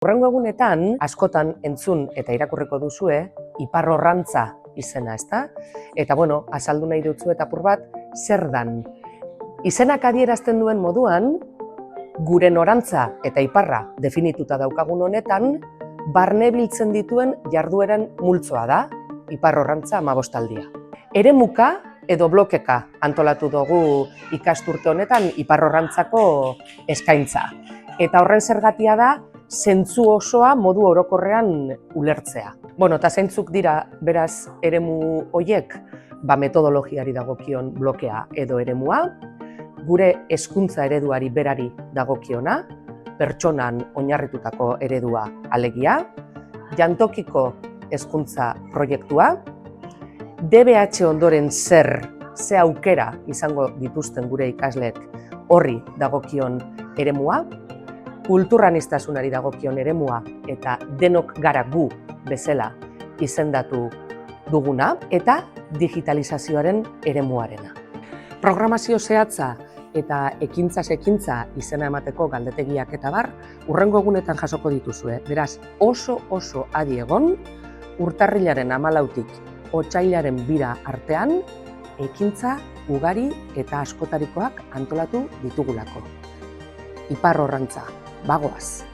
Hurrengo egunetan, askotan entzun eta irakurriko duzue, iparrorrantza izena, ezta? Eta azaldu nahi dutzu eta apur bat, zer dan? Izenak adierazten duen moduan, gure norantza eta iparra definituta daukagun honetan, barne biltzen dituen jardueren multzoa da, iparrorrantza 15aldia. Eremuka edo blokeka antolatu dugu ikasturte honetan iparrorrantzako eskaintza. Eta horren zergatia da, zentzu osoa modu orokorrean ulertzea. Eta zeintzuk dira beraz eremu hoiek, metodologiari dagokion blokea edo eremua, gure hezkuntza ereduari berari dagokiona, pertsonan oinarritutako eredua alegia, jantokiko hezkuntza proiektua, DBH ondoren ze aukera izango dituzten gure ikasleek horri dagokion eremua, kulturaniztasunari dagokion eremua eta denok gara gu bezala izendatu duguna eta digitalizazioaren eremuarena. Programazio zehatza eta ekintza izena emateko galdetegiak eta bar, hurrengo egunetan jasoko dituzue. Beraz, oso adi egon, urtarrilaren 14tik otsailaren 2 artean, ekintza ugari eta askotarikoak antolatu ditugulako. Iparrorrantza, bagoaz!